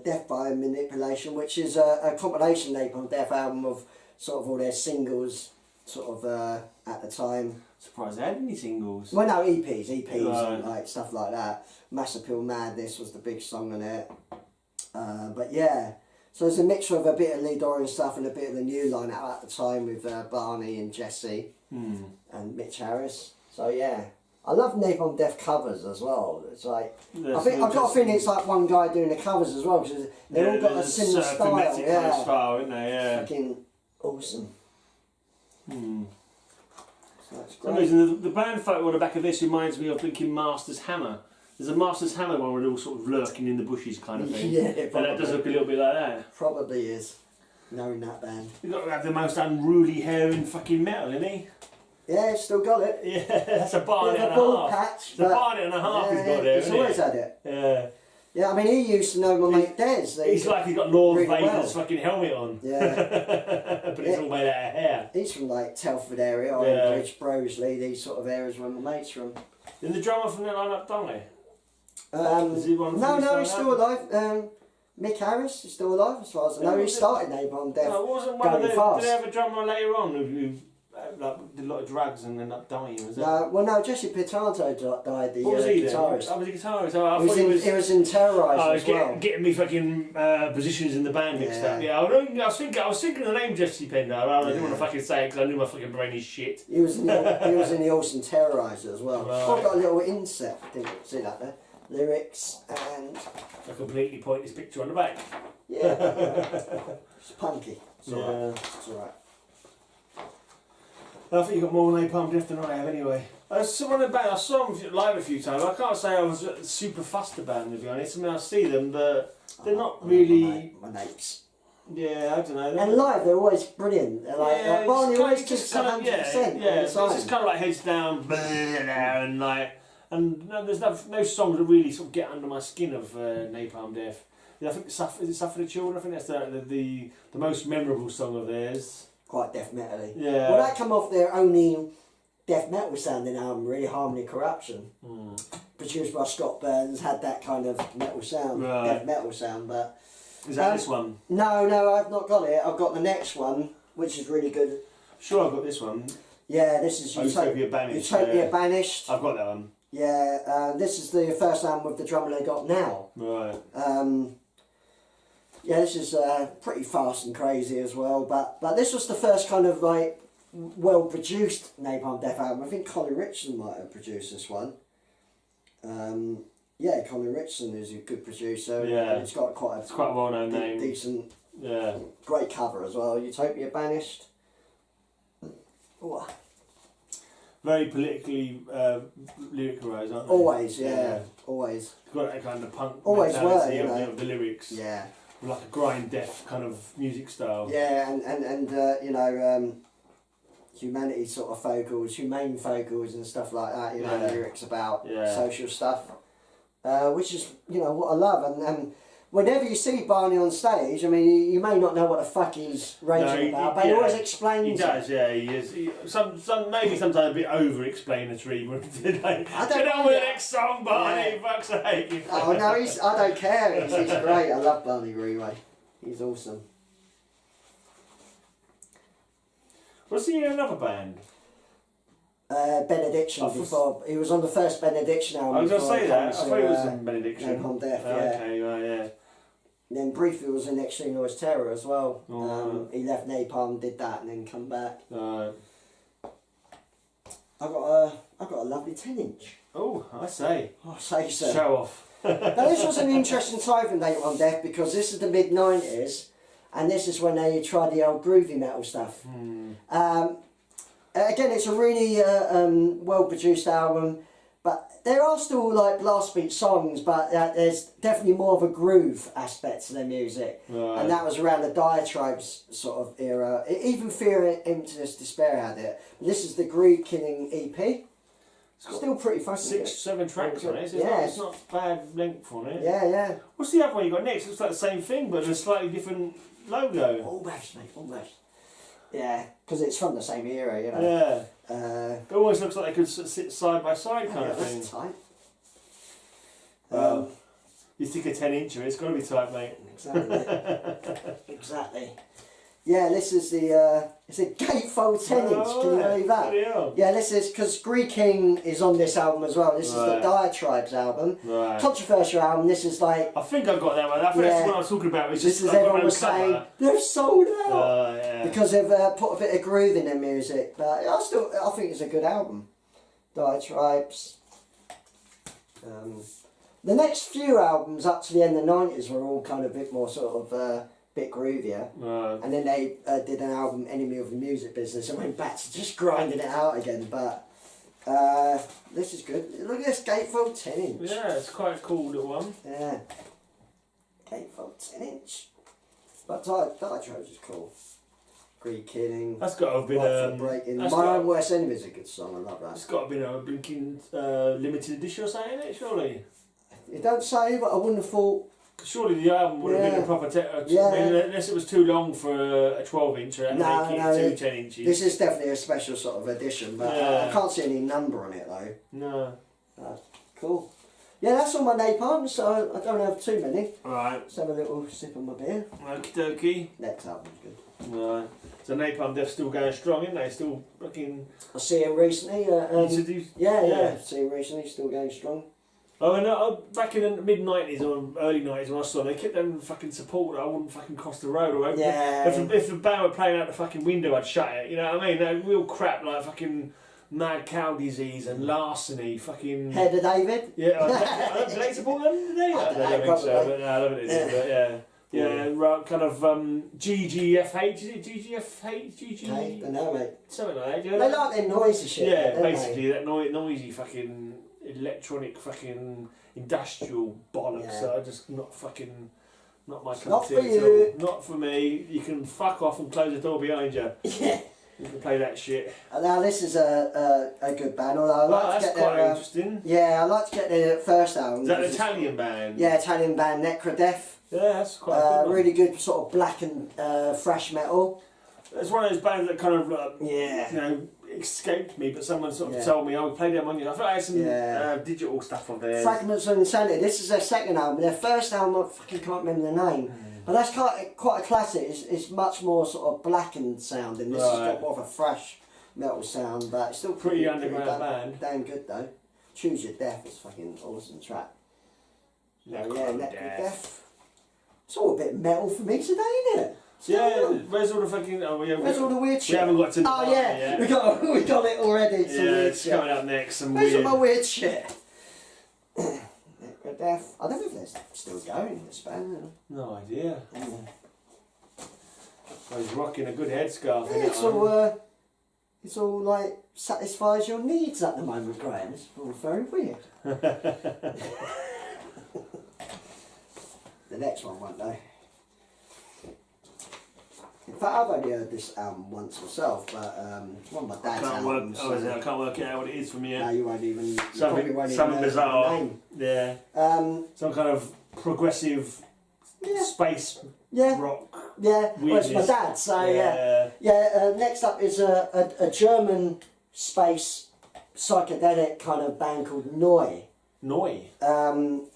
Death by Manipulation, which is a compilation Napalm Death album of sort of all their singles, sort of at the time. Surprised they had any singles. Well, no, EPs Right. and like stuff like that. Massive Pill Madness was the big song on it. But yeah, so there's a mixture of a bit of Lee Dorian stuff and a bit of the new line out at the time with Barney and Jesse and Mitch Harris. So yeah, I love Napalm Death covers as well. It's like I've got a feeling it's like one guy doing the covers as well because they've all got a similar style. Kind of style, isn't they? Yeah. Fucking awesome. So that's For some great. reason, the band photo on the back of this reminds me of thinking Master's Hammer. There's a Master's Hammer one where they're all sort of lurking in the bushes kind of thing. Yeah, and that does look a little bit like that. Probably is. Knowing that band. You've got to have the most unruly hair in fucking metal, isn't he? Yeah, he's still got it. Yeah, that's a barnet Yeah, and the a bald half. patch. The barnet and a half he's got there, He's isn't always he? had it. Yeah. Yeah, I mean, he used to know my mate Des. He's like he's got Lord really Vader's well. fucking helmet on. Yeah. But it's all made out of hair. He's from like Telford area, Yeah. Orange, Broseley, these sort of areas where my mate's from. Did the drummer from that lineup die? Is he one No, from no, this he's lineup? still alive. Mick Harris is still alive as far as I know. He started Napalm Death. No, wasn't one of going the, fast. did they have a drummer later on who like, did a lot of drugs and ended up dying? Was it? No, well, no, Jesse Pitanto died, the What was he then? guitarist. Oh, was he guitarist? Oh, I He thought he was in Terrorise Oh, as well. getting me fucking positions in the band mixed up. Yeah, I was thinking the name Jesse Pender. I didn't want to fucking say it because I knew my fucking brain is shit. He was in the Awesome Terroriser as well. Right. I've got a little inset. See that there? Lyrics and A completely pointless picture on the back. yeah, it's punky. It's alright. Yeah. It's alright. I think you got more Napalm Death than I have anyway. I saw one of the band. I saw them live a few times. I can't say I was super fussed about them, to be honest. I mean, I see them, but they're not really. My mates. Yeah, I don't know. And live, they're always brilliant. They're like Barney always just gives kind of 100% yeah. all the It's just time. kind of like heads down, and like, and no, there's no songs that really sort of get under my skin of Napalm Death. Yeah, I think is it Suffer the Children? I think that's the most memorable song of theirs. Quite death metal-y. Yeah. Well, that come off their only death metal sounding album, really, Harmony Corruption. Produced by Scott Burns, had that kind of metal sound, death metal sound, but... Is that this one? No, I've not got it. I've got the next one, which is really good. Sure, I've got this one. Yeah, this is Utopia Banished. Utopia Yeah. Banished. I've got that one. Yeah, this is the first album with the drummer they got now. Right. Yeah, this is pretty fast and crazy as well, but this was the first kind of like well-produced Napalm Death album. I think Colin Richardson might have produced this one. Yeah, Colin Richardson is a good producer. Yeah. And it's got It's quite a well-known name. decent, Yeah. great cover as well. Utopia Banished. Ooh. Very politically lyricalised, aren't they? Always, yeah, always. Got that kind of punk Always mentality were, you know. of the lyrics. Yeah. Like a grind death kind of music style. Yeah, and you know, humanity sort of vocals, humane vocals and stuff like that, you know, Yeah. lyrics about Yeah. social stuff, which is, you know, what I love. And whenever you see Barney on stage, I mean, you may not know what the fuck he's raging about, but he always explains He does, yeah, he is. Maybe sometimes a bit over-explanatory. I don't know the next song, Barney, fuck's sake. Oh no, I don't care. He's great. I love Barney Greenway. He's awesome. Was he in another band? Benediction before he was on the first Benediction album. I was going to say that. I thought he was in in Benediction. Napalm Death, yeah. Okay, right, yeah. Then briefly was in Extreme Noise Terror as well. Oh. He left Napalm, did that, and then come back. Right. I got a lovely 10-inch. Oh, I say. I say so. Show off. Now this was an interesting time for Napalm Death because this is the mid-90s, and this is when they tried the old groovy metal stuff. Again, it's a really well produced album, but there are still like blast beat songs, but there's definitely more of a groove aspect to their music, and that was around the Diatribes sort of era. Even Fear, Emptiness, Despair had it. This is the Greed Killing EP. It's still pretty fucking 6-7 tracks on it. It's not bad length on it. Yeah. What's the other one you got next? It looks like the same thing, but a slightly different logo. Almost, mate, almost. Yeah, because it's from the same era, you know. Yeah. It almost looks like they could sit side by side kind of thing. That's tight. You think a 10-incher, it's got to be tight, mate. Exactly. Exactly. Yeah, this is the it's a gatefold 10-inch. Can you believe that? Yeah, this is because Greed King is on this album as well. This is the Diatribes album. Controversial album. This is like. I think I got that one. I think that's what I was talking about. This is everyone was saying they're sold out because they've put a bit of groove in their music. But I think it's a good album. Diatribes. The next few albums up to the end of the 90s were all kind of a bit more sort of. Bit groovier, and then they did an album, Enemy of the Music Business, and went back to just grinding it out again. But this is good. Look at this gatefold 10-inch. Yeah, it's quite a cool little one. Yeah, gatefold 10-inch. But Diatribes is cool. Greed Killing. That's got to have been breaking. My Own Worst Enemy is a good song. I love that. It's got to have been a blinking limited edition or something, isn't it? Surely. You don't say, but I wouldn't have thought. Surely the album would have been a proper I mean, unless it was too long for a 12-inch and make it 2 10-inches. This is definitely a special sort of edition, but I can't see any number on it though. No. Cool. Yeah, that's all my napalm, so I don't have too many. Right. Let's have a little sip of my beer. Okie dokie. Next album's good. Right. So Napalm Death's still going strong, isn't they? Still looking. I see him recently. Yeah. See him recently, still going strong. Oh, and back in the mid-90s or early 90s when I saw them, they kept them fucking support that I wouldn't fucking cross the road or open. If the band were playing out the fucking window, I'd shut it. You know what I mean? They're real crap like fucking mad cow disease and larceny, fucking. Head of David? Yeah, do they support them today? I don't think so, but no, I don't think it is. But yeah, kind of GGFH, is it GGFH? I don't know, mate. Something like that. You know? They like their noisy shit. Yeah, basically that noisy fucking electronic fucking industrial bollocks. So I just not my cup of tea at all. Not for me. You can fuck off and close the door behind you. Yeah. You can play that shit. Now this is a good band. Although I like to get quite interesting. Yeah, I like to get their first album. Is that an Italian band? Yeah, Italian band Necrodeath. Yeah, that's quite a good one. Really good sort of black and thrash metal. It's one of those bands that kind of you know, escaped me, but someone sort of told me, "Oh, play them on you." I thought I had some digital stuff on there. Fragments of Insanity. This is their second album. Their first album, I fucking can't remember the name. But that's quite a classic. It's much more sort of blackened sounding. This has got more of a thrash metal sound, but it's still pretty underground band. Damn good though. Choose Your Death is fucking awesome track. Necrodeath. It's all a bit metal for me today, isn't it? Where's all the fucking? Where's all the weird shit? We haven't got to. We got it already. It's coming up next. Where's all my weird shit? Necrodeath. I don't know if they're still going, this band. No idea. He's rocking a good headscarf. It's all like satisfies your needs at the moment, Graham. It's all very weird. The next one won't though. In fact, I've only heard this album once myself, but it's one of my dad's albums. I can't work out what it is from here. No, you won't even. Something bizarre. Yeah. Some kind of progressive space rock. Yeah. Well, it's my dad. So next up is a German space psychedelic kind of band called Neu. Neu.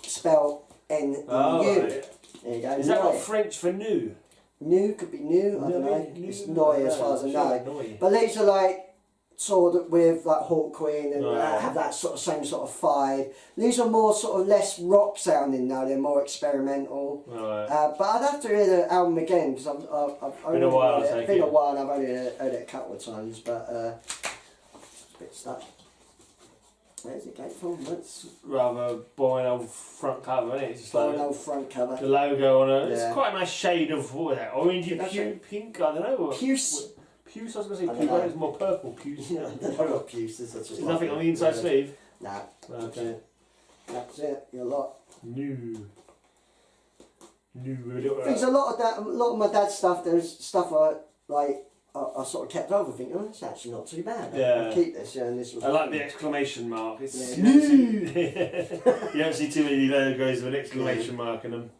Spelled N-U. Right. There you go. Is that not French for new? New could be new. I don't know. It's Neu as far as I know. But these are like sort of with like Hawk Queen and have that sort of same sort of vibe. These are more sort of less rock sounding now. They're more experimental. Right. But I'd have to hear the album again because I've been a while. It's been a while and I've only heard it a couple of times. But it's a bit stuck. Where's it going from? It's rather boring old front cover, isn't it? It's just boring old front cover. The logo on it. It's quite a nice shade of what was that? Orangey, pink, I don't know. Puce. Puce? I was going to say puce, but it's more purple puce. Yeah, they've got puce. There's nothing on the inside sleeve? Nah. Okay. That's it. You're a lot. New. There's a lot of that. A lot of my dad's stuff. There's stuff I sort of kept over, thinking, oh, it's actually not too bad. I'll keep this. Yeah, and this was. I like the exclamation mark. It's new. You don't see too many logos with an exclamation mark in them.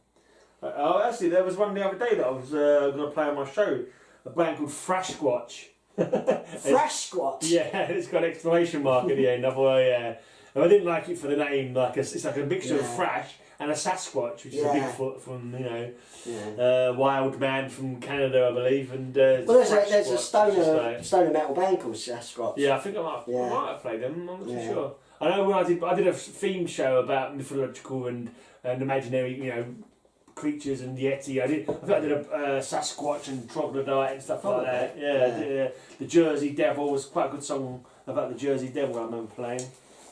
Oh, actually, there was one the other day that I was going to play on my show. A band called Thrash Squatch. Thrash Squatch. Yeah, it's got an exclamation mark at the end. I thought, yeah. And I didn't like it for the name. It's like a mixture of thrash and a Sasquatch, which is a Bigfoot from Wild Man from Canada, I believe. And well, there's a stoner metal band called Sasquatch. Yeah, I think I might have played them. I'm not too sure. I know when I did a theme show about mythological and imaginary, creatures and Yeti. I think I did a Sasquatch and Troglodyte and stuff like that. Yeah. The Jersey Devil was quite a good song about the Jersey Devil I remember playing.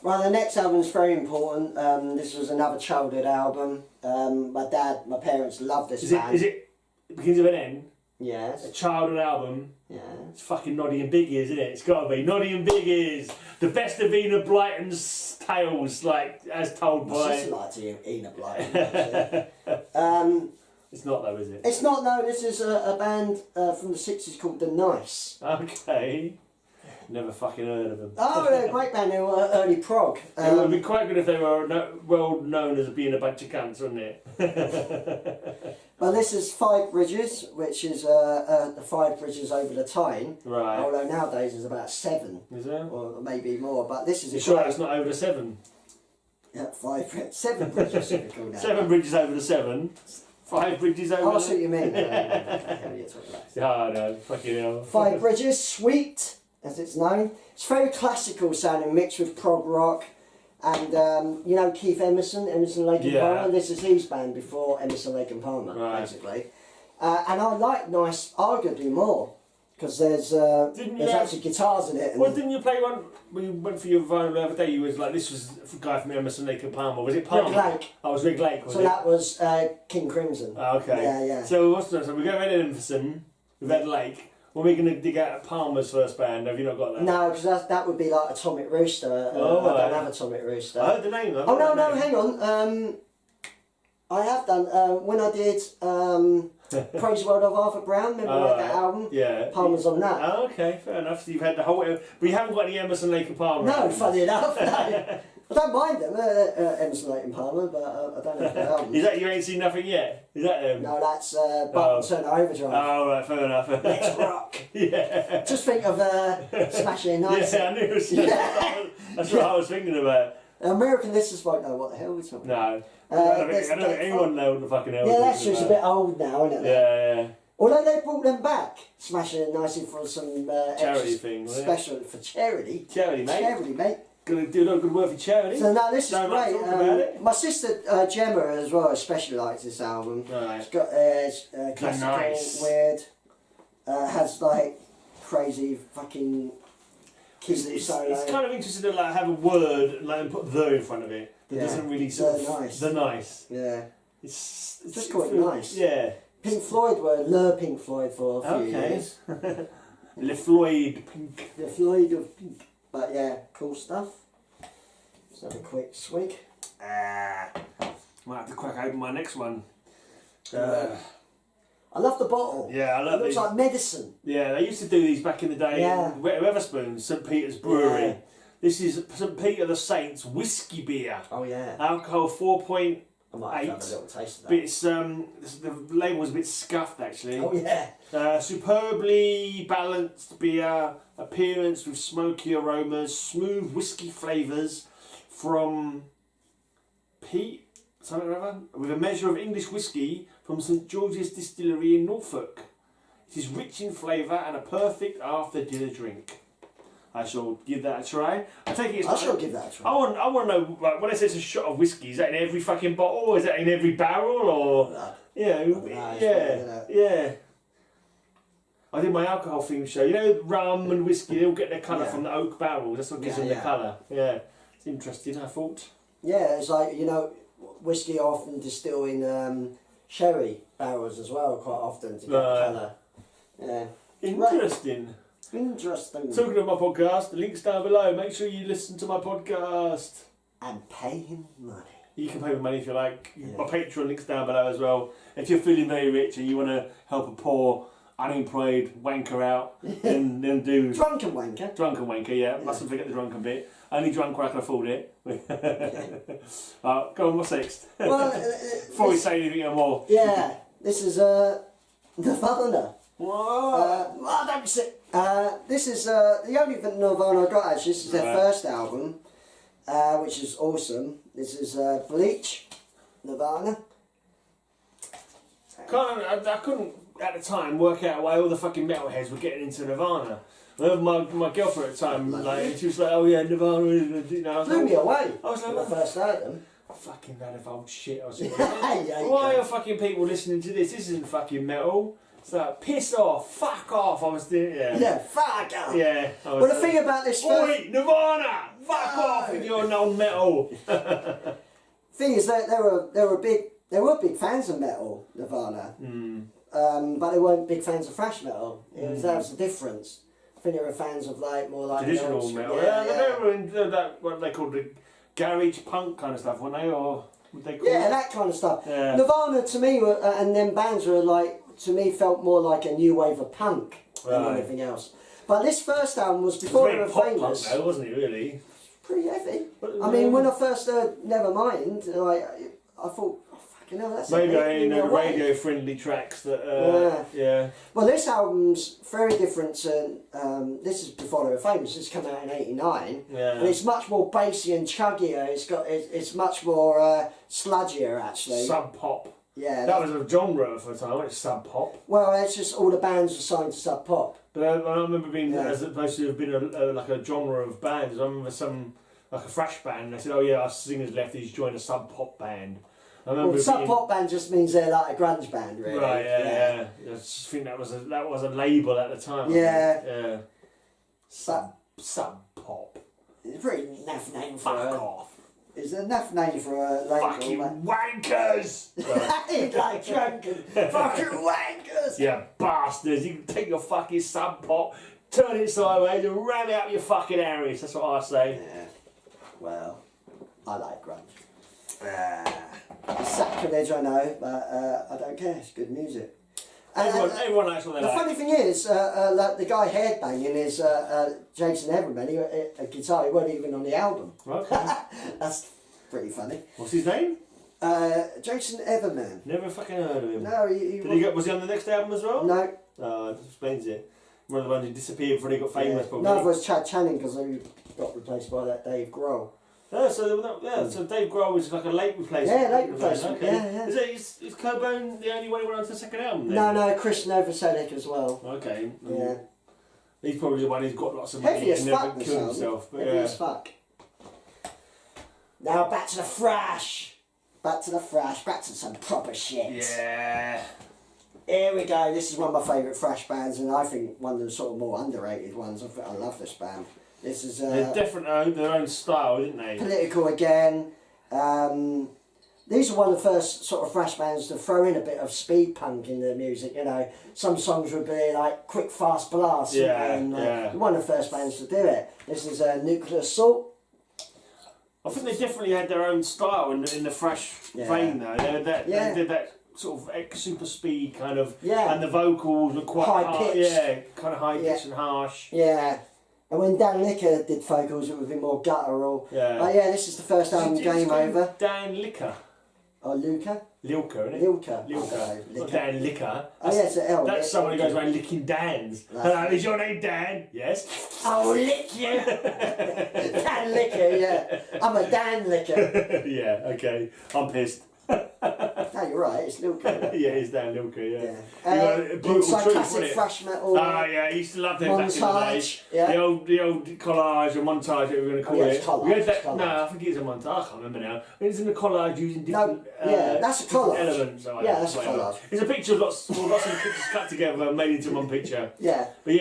Right, the next album is very important. This was another childhood album. My parents loved this band. It begins with an N? Yes. A childhood album? Yeah. It's fucking Noddy and Biggie, isn't it? It's got to be. Noddy and Biggie's. The best of Enid Blyton's tales, as told by... My sister liked Enid Blyton. It's not though, is it? It's not, no. This is a band from the 60s called The Nice. Okay. Never fucking heard of them. Oh, they're a great band. They were early prog. It would be quite good if they were well known as being a bunch of cunts, wouldn't it? Well, this is Five Bridges, which is the Five Bridges over the Tyne. Right. Although nowadays there's about 7. Is there? Or maybe more. But this is. You sure it's not over the 7? Yeah, 7 bridges. 7 bridges over the 7. 5 bridges over. Oh, I see what you mean. No, fucking hell. Five Bridges, Sweet, as it's known. It's very classical sounding, mixed with prog rock. And Keith Emerson, Lake and Palmer. This is his band before Emerson, Lake and Palmer, basically. And I like Nice arguably more because there's actually guitars in it. Well, didn't you play one when you went for your vinyl the other day? You was like, this was a guy from Emerson, Lake and Palmer. Was it Palmer? Rick Lake. Oh, it was Rick Lake. Was so that was King Crimson. Oh, okay. Yeah. So what's the? So we got Red Emerson, Red Lake. When are we going to dig out Palmer's first band? Have you not got that? No, because that would be like Atomic Rooster. I don't have Atomic Rooster. I heard the name though. Oh, no, hang on. I have done. When I did Praise the World of Arthur Brown, remember that album? Yeah. Palmer's on that. Oh, okay, fair enough. So you've had the whole... But you haven't got any Emerson, Lake and Palmer? No, funny enough, no. I don't mind them, Emerson, Lake and Palmer, but I don't know the album. Is that you ain't seen nothing yet? Is that them? No, that's Button Turner Overdrive. Oh, right, fair enough. Let's rock. Yeah. Just think of Smashing Nights. Yeah, I knew it was... That's what I was thinking about. American listeners won't know what the hell we're talking about. No. I don't think anyone knows what the fucking hell. Yeah, that's just a bit old now, isn't it? Yeah. Although they brought them back, Smashing Nicely for some charity thing, special for charity. Charity, mate. Charity, mate. Gonna do a lot of good work for charity. So no, this is Don't great. talk about it. My sister Gemma as well especially likes this album. Right. It's got classical, weird, has like crazy fucking keyboard solo. It's kind of interesting to have a word and put the in front of it. That doesn't really sort of... Nice. The Nice. Yeah. It's just call it Nice. Yeah. Pink Floyd were Le Pink Floyd for a few years. Le Floyd Pink. Le Floyd of Pink. But yeah, cool stuff. Let's have a quick swig. Might have to crack open my next one. I love the bottle. Yeah, I love it. It looks like medicine. Yeah, they used to do these back in the day in Wetherspoons, St Peter's Brewery. Yeah. This is St Peter the Saints whiskey beer. Oh yeah. Alcohol 4.8. I might have a little taste of that. But it's the label's a bit scuffed actually. Oh yeah. Superbly balanced beer, appearance with smoky aromas, smooth whiskey flavours from peat, something or other, with a measure of English whiskey from St George's Distillery in Norfolk. It is rich in flavour and a perfect after dinner drink. I shall give that a try. I take it. I shall give that a try. I want to know, like, when I say it's a shot of whiskey, is that in every fucking bottle, or is that in every barrel, or yeah. I did my alcohol theme show. You know, rum and whiskey, they all get their colour from the oak barrels. That's what gives them the colour. Yeah, it's interesting. I thought. Yeah, it's like whiskey often distill in sherry barrels as well, quite often to get the colour. Yeah. Interesting. Interesting. Talking of my podcast, the link's down below. Make sure you listen to my podcast. And pay him money. You can pay me money if you like. My Patreon link's down below as well. If you're feeling very rich and you want to help a poor, unemployed wanker out, then do... Drunken wanker. Drunken wanker, yeah. Mustn't forget the drunken bit. Only drunk where I can afford it. Go on, what's next? Well, Before we say anything more. Yeah, this is Nirvana. Whoa. I don't say... this is the only Nirvana I got actually. This is their first album, which is awesome. This is Bleach, Nirvana. I couldn't at the time work out why all the fucking metalheads were getting into Nirvana. I remember my girlfriend at the time, like, she was like, "Oh yeah, Nirvana," you know. Blew me away. I was like, when I first heard them. Fucking load of old shit. I was like, why are fucking people listening to this? This isn't fucking metal. It's like, piss off, fuck off. I was doing, yeah, fuck off. Yeah. Well, the thing about this Oi, Nirvana, fuck off if you're non-metal. Thing is that they were big fans of metal, Nirvana. But they weren't big fans of thrash metal. That was the difference. I think they were fans of more like traditional metal. They were into that, what they called the garage punk kind of stuff, weren't they? Or what they call it? That kind of stuff. Yeah. Nirvana to me and them bands were to me felt more like a new wave of punk than anything else. But this first album was before they were famous. Punk though, wasn't it really? Pretty heavy. I mean, when I first heard Nevermind, I thought, you know, that's maybe radio-friendly tracks that. Well, this album's very different to. This is before they were famous. This came out in '89, and it's much more bassy and chuggier. It's much more sludgier actually. Sub pop. Yeah, that was a genre for a time. It's sub pop. Well, it's just all the bands were signed to Sub Pop. But I remember being as opposed to have been like a genre of bands. I remember like a thrash band. And they said, "Oh yeah, our singer's left. He's joined a sub pop band." Sub pop band just means they're like a grunge band, really. Right, yeah. I just think that was a label at the time. Yeah. Sub pop. It's a pretty naff name for Fuck off. It's a naff name for a label. Fucking wankers! He's like drunken. Fucking wankers! Yeah, bastards. You can take your fucking sub pop, turn it sideways and ram it up your fucking areas. That's what I say. Yeah. Well, I like grunge. Sacrilege, I know, but I don't care. It's good music. Everyone likes what they like. The funny thing is, like the guy headbanging is Jason Everman. He got a guitar. He wasn't even on the album. Okay. That's pretty funny. What's his name? Jason Everman. Never fucking heard of him. No, was he on the next album as well? No. That explains it. One of the ones who disappeared before he got famous. Probably. No, it was Chad Channing because he got replaced by that Dave Grohl. So Dave Grohl was like a late replacement. Yeah, late replacement. Okay. Yeah. Is Cobain the only one who went on to the second album then? No, Chris Novoselic as well. Okay. Yeah. He's probably the one who's got lots of money Heavy as and fuck never killed himself. But Heavy as fuck. Now back to the thrash. Back to some proper shit. Yeah. Here we go. This is one of my favourite thrash bands, and I think one of the sort of more underrated ones. I love this band. This is they're definitely their own style, didn't they? Political again. These are one of the first sort of thrash bands to throw in a bit of speed punk in their music. You know, some songs would be like quick, fast blast. One of the first bands to do it. This is Nuclear Assault. I think they definitely had their own style in the thrash vein, though. They did that sort of super speed kind of, and the vocals were quite high pitched. kind of high pitched and harsh. Yeah. And when Dan Licker did vocals, it would be more guttural. Yeah. But this is the first album, Game Over. Dan Licker. Oh, Luca? Lilka, isn't it? Lilka. Not Dan Licker. It's an L. That's someone who goes around licking Dans. Hello, is your name Dan? Yes. I'll lick you. Dan Licker, yeah. I'm a Dan Licker. Yeah, okay. I'm pissed. No, you're right, it's Lilka. Yeah, it's Dan Lilka, yeah. Classic thrash metal. I used to love them back in the day. Yeah. The old collage or montage that we were going to call it. Collage. No, I think it's a montage. I can't remember now. It's in the collage using different that's a collage. elements. That's a collage. It's a picture of lots of pictures cut together, made into one picture. Yeah. But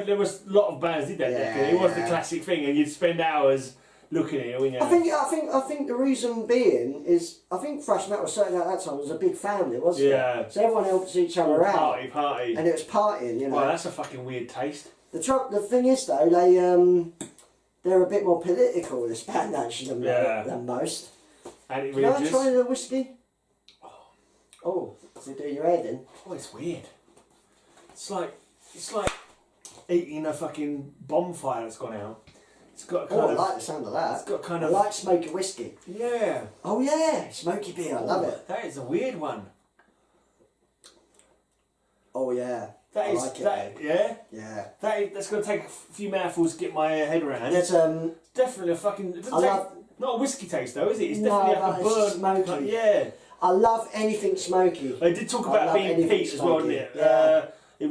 there was a lot of bands did that. It was the classic thing, and you'd spend hours looking at it, wouldn't you? I think the reason being is I think thrash metal certainly at that time was a big family, wasn't it? So everyone helped each other out. Party. And it was partying, you know. Well, that's a fucking weird taste. The thing is though, they're a bit more political, this band, actually, than most. And Can I try the whiskey? Oh, does it do your head in? Oh, it's weird. It's like eating a fucking bonfire that's gone out. It's got a kind I like the sound of that. It's got kind of... I like smoky whiskey. Yeah. Oh yeah, smoky beer, I love it. That is a weird one. Oh yeah. I like it. Yeah? Yeah. That's going to take a few mouthfuls to get my head around. There's It's definitely a fucking... It doesn't take, not a whiskey taste though, is it? It's definitely like a burnt... smoky. Yeah. I love anything smoky. They did talk about being peat as well, didn't it? Yeah.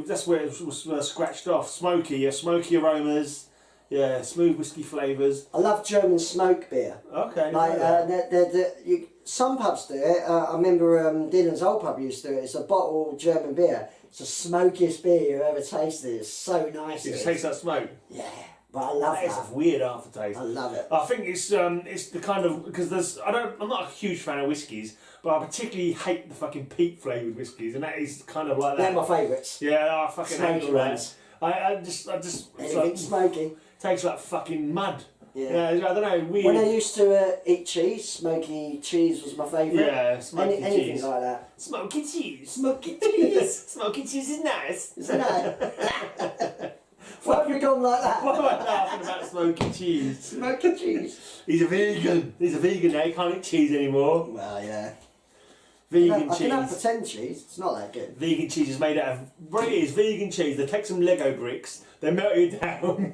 That's where it was scratched off. Smoky aromas. Yeah, smooth whiskey flavours. I love German smoke beer. Okay. Like some pubs do it. I remember Dylan's old pub used to do it. It's a bottle of German beer. It's the smokiest beer you've ever tasted. It's so nice. It tastes like smoke. Yeah, but I love that. It's a weird aftertaste. I love it. I think it's the kind of, because I'm not a huge fan of whiskies, but I particularly hate the fucking peat flavoured whiskies, and that is kind of like that. They're my favourites. Yeah, I fucking hate all that. I just anything smoky. Tastes like fucking mud. Yeah. I don't know, weird. When I used to eat cheese, smoky cheese was my favourite. Yeah, smoky cheese. Anything like that. Smoky cheese. Smoky cheese. Smoky cheese is nice. Isn't it? Why have we gone like that? Why am I laughing about smoky cheese? Smoky cheese. He's a vegan. He's a vegan now. He can't eat cheese anymore. Well, yeah. Vegan I cheese. can have pretend cheese. It's not that good. Vegan cheese is made out of... What it is, vegan cheese. They take some Lego bricks, they melt it down.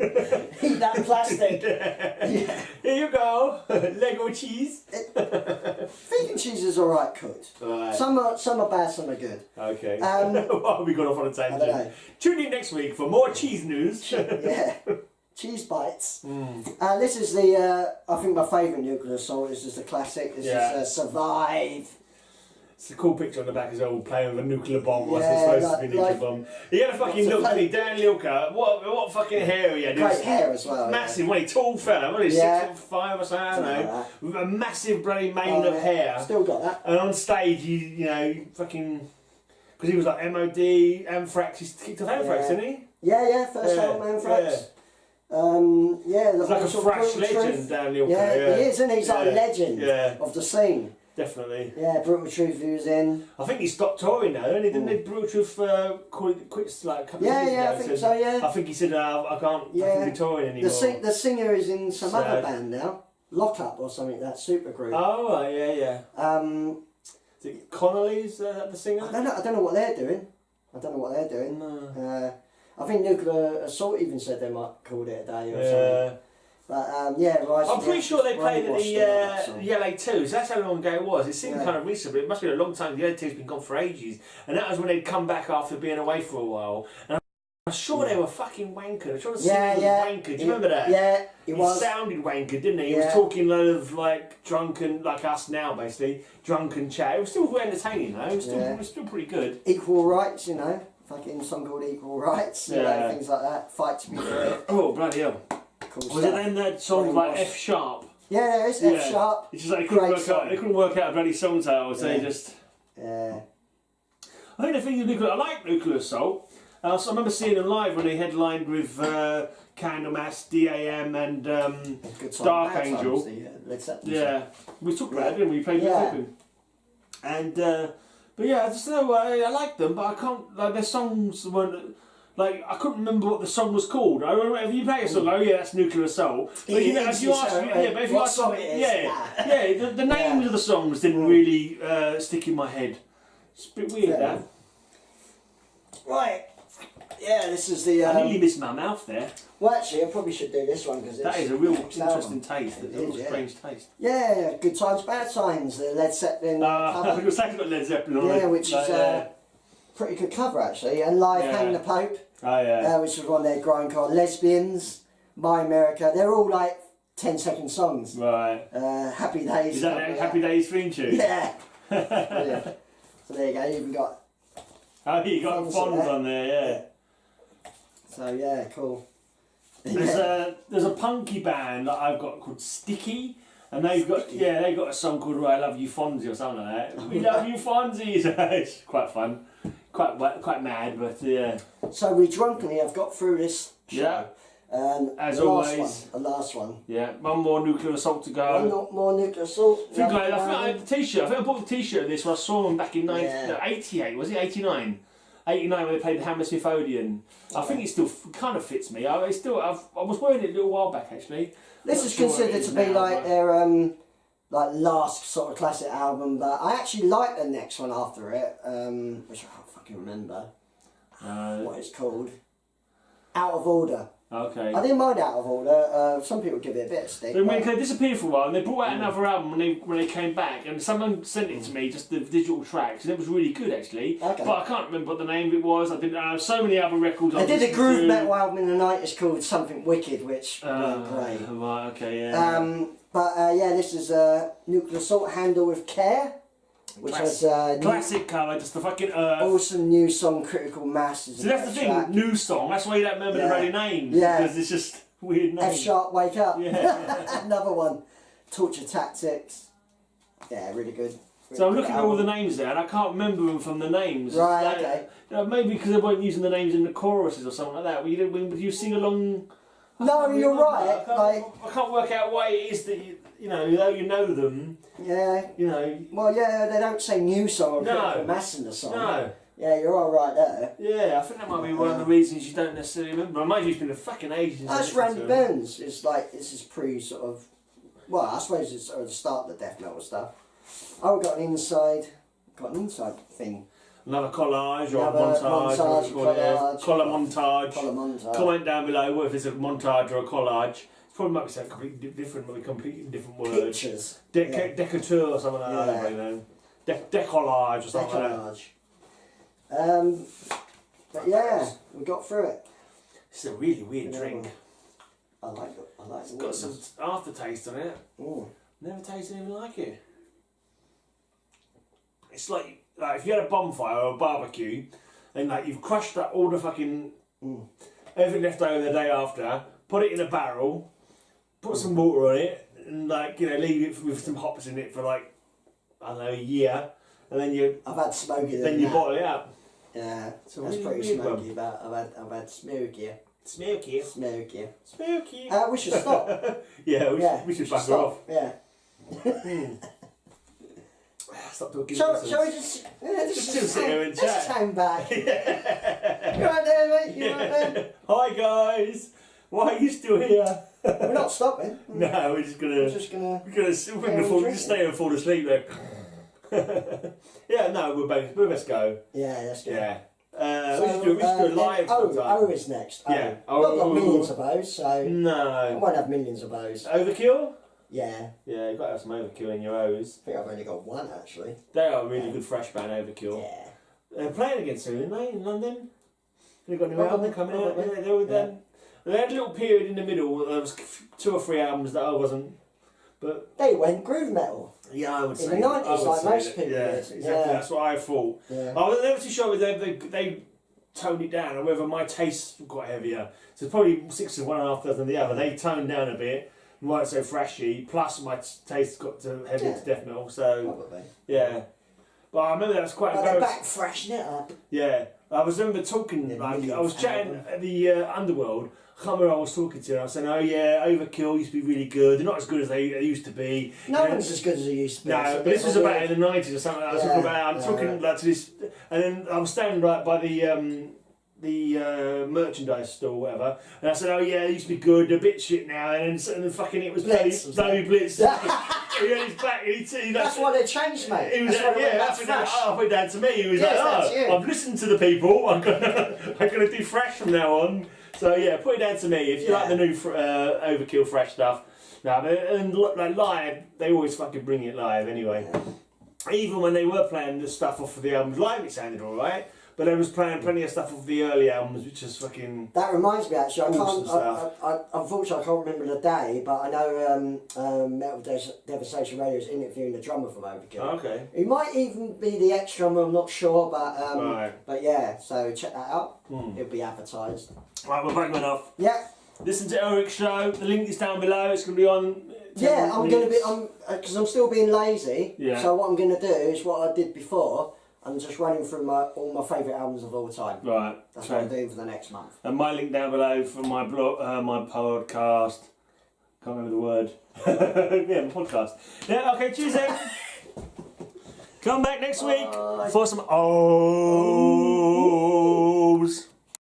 Eat that plastic. Yeah. Yeah. Here you go. Lego cheese. Vegan cheese is alright cooked. Right. Some are bad, some are good. Okay. Well, we got off on a I don't tangent. know. Tune in next week for more cheese news. Yeah. Cheese bites. This is I think my favourite nuclear assault. This is the classic. This is Survive. It's a cool picture on the back as well, playing with a nuclear bomb. What's Yeah, supposed to be a nuclear bomb? He had a fucking look, didn't he? Dan Lilker, what fucking hair he had. Great hair as well. Massive, yeah. wasn't he? Tall fella, wasn't he? Yeah. 6'5" or something, I don't know. Like With a massive bloody mane of hair. Still got that. And on stage, you know, fucking... Because he was like MOD, Anthrax, he's kicked off Anthrax, didn't he? Yeah, first album Anthrax. He's like a thrash legend, Dan Lilker. Yeah, he is, and he's like a legend of the scene. Definitely. Yeah, Brutal Truth he was in. I think he stopped touring now, didn't he? Brutal Truth quit like a couple of years ago. Yeah, I think so, yeah. I think he said, I can't be touring anymore. The singer is in some other band now. Lock Up or something, that super group. Oh, right, yeah. Is it Connolly, is that the singer? I don't know what they're doing. No. I think Nuclear Assault even said they might call it a day or something. But Rise. I'm pretty sure they played at the LA2, so that's how long ago it was. It seemed kind of recent, but it must be a long time. The LA2's been gone for ages, and that was when they'd come back after being away for a while. And I'm sure they were fucking wankered. I'm sure the singer was wankered. Do you remember that? Yeah, he sounded wankered, didn't he? He was talking a lot of like drunken, like us now, basically drunken chat. It was still entertaining though. It was still pretty good. Equal rights, you know, fucking song called Equal Rights, you know, things like that. Fight to be free. Oh bloody hell! Cool was stuff. It then that song like F sharp? Yeah, it's F sharp. It's just like they couldn't work out a bloody song title, so they just. Yeah. I think the thing with Nuclear, I like Nuclear Assault. So I remember seeing them live when they headlined with Candlemass, DAM, and Dark Angel. Yeah, we talked about it, didn't we? We played with and but yeah, I just know I like them, but I can't. Like their songs weren't. Like, I couldn't remember what the song was called. I remember if you play a song, that's Nuclear Assault. But you know, if you ask the names of the songs didn't really stick in my head. It's a bit weird, that. Right. Yeah, this is the... I nearly missed my mouth there. Well, actually, I probably should do this one because that is a real interesting taste. It's a real strange taste. Yeah, Good Times, Bad Times, the Led Zeppelin cover. It was actually got Led Zeppelin on it. Yeah, which is pretty good cover actually. And Live Hang the Pope. Oh yeah. Which was one of their grindcore. Lesbians, My America. They're all like 10-second songs. Right. Happy Days. Is that Happy Days theme tune? Yeah. Yeah. So there you go. You even got. Oh, you got Fonz on there, yeah. So yeah, cool. There's a punky band that I've got called Sticky, and they've got they got a song called "I Love You Fonzie" or something like that. We love you Fonzie. It's quite fun. quite mad, but yeah. So we drunkenly have got through this show. Yeah. And as the always, the last one. Yeah, one more nuclear assault to go. One more nuclear assault. I think I had the T-shirt. I think I bought the T-shirt of this when I saw them back in 88. Was it 89? 89 when they played the Hammersmith Odeon. I think it still kind of fits me. I was wearing it a little while back actually. This is considered to be like their like last sort of classic album, but I actually like the next one after it, which I can't fucking remember what it's called. Out of Order. Okay. I didn't mind Out of Order. Some people give it a bit of stick. When they disappeared for a while, and they brought out another album when they came back, and someone sent it to me, just the digital tracks, and it was really good actually. Okay. But I can't remember what the name of it was. I didn't. I have so many other records. They did a groove metal album in the 90s called Something Wicked, which weren't great. Right. Okay. Yeah. Yeah, this is Nuclear Assault, Handle with Care. Which has classic cover, just the fucking Earth. Awesome new song, Critical Mass. So that's the thing, new song. That's why you don't remember the bloody names. Yeah. Because it's just weird names. F Sharp, Wake Up. Yeah. Another one. Torture Tactics. Yeah, really good. Really so I'm looking at all the names there, and I can't remember them from the names. Right. Okay. You know, maybe because they weren't using the names in the choruses or something like that. Would you sing along? No, you're right. I can't work out why it is that though you know them. Yeah. You know. Well, yeah, they don't say new song or Critical Mass in the song. No. Yeah, you're all right there. Yeah, I think that might be one of the reasons you don't necessarily remember. I might have been a fucking age since that's Randy Burns. It's like, this is pre sort of, well, I suppose it's sort of the start of the death metal stuff. Oh, got an inside thing. Another collage or montage. Collar montage. Comment down below if it's a montage or a collage. Probably might be something completely different, maybe completely different words. Pictures. Decatur or something like that, you know. Decollage or something like that. But yeah, we got through it. It's a really weird drink. I like it. It's got some aftertaste on it. Mm. Never tasted anything like it. It's like if you had a bonfire or a barbecue, and like you've crushed up all the fucking everything left over the day after, put it in a barrel, put some water on it, and leave it with some hops in it for I don't know, a year, and then I've had smoky. Then you bottle it up. Yeah, that's really pretty smoky. But I've had smokier. Smoky. We should stop. We should back stop. off. Yeah. Stop talking. Shall we just sit here and chat? Just hang back. You right there, mate? You right there? Hi guys. Why are you still here? We're not stopping. No, we're just gonna just stay here and fall asleep there. Yeah, no, we'll best go. Yeah, let's go. Yeah. We should do a live sometime. Is next. Yeah. I've got millions of bows, so no. I won't have millions of bows. Overkill? Yeah. Yeah, you've got to have some Overkill in your O's. I think I've only got one actually. They are a really good fresh band, Overkill. Yeah. They're playing again soon, aren't they, in London? They've got a new album coming out. Yeah, they had a little period in the middle where there was 2 or 3 albums that I wasn't. But they went groove metal. Yeah, I would say. In the 90s, like most people did. Exactly. Yeah. That's what I thought. Yeah. I was never too sure whether they toned it down or whether my tastes were quite heavier. So it's probably 6 of one and a half dozen the other. They toned down a bit. Weren't so freshy. Plus, my taste got to heavy to death metal. So probably. Yeah. But I remember that was quite. They're back freshen it up. Yeah. I remember talking, I was chatting at the Underworld. I can't remember who I was talking to, and I was saying, oh yeah, Overkill used to be really good. They're not as good as they used to be. No one's as good as they used to be. No, but this was about in the 90s or something. I'm talking to this, and then I was standing right by the merchandise store or whatever, and I said, oh yeah, they used to be good, they're a bit shit now, and then fucking it was bloody Blitz. He had his back, that's why they changed, mate. He was that's halfway down to me. He was I've listened to the people, I'm gonna do fresh from now on. So yeah, put it down to me if you like the new Overkill fresh stuff. No, but live, they always fucking bring it live anyway. Even when they were playing the stuff off of the albums live, it sounded alright. But they was playing plenty of stuff off the early albums, which is fucking. That reminds me, actually, I unfortunately, I can't remember the day, but I know Metal Devastation Radio is interviewing the drummer from Overkill. Oh, okay. He might even be the ex-drummer, I'm not sure, but yeah, so check that out. It'll be advertised. Right, we're back off. Yeah. Listen to Eric's show. The link is down below. It's going to be on. Yeah, I'm going to be, because I'm still being lazy. Yeah. So what I'm going to do is what I did before. and just running through all my favourite albums of all time. Right. That's what I'm doing for the next month. And my link down below for my blog, my podcast. Can't remember the word. Yeah, my podcast. Yeah, okay, cheers then. Come back next week for some. Oh.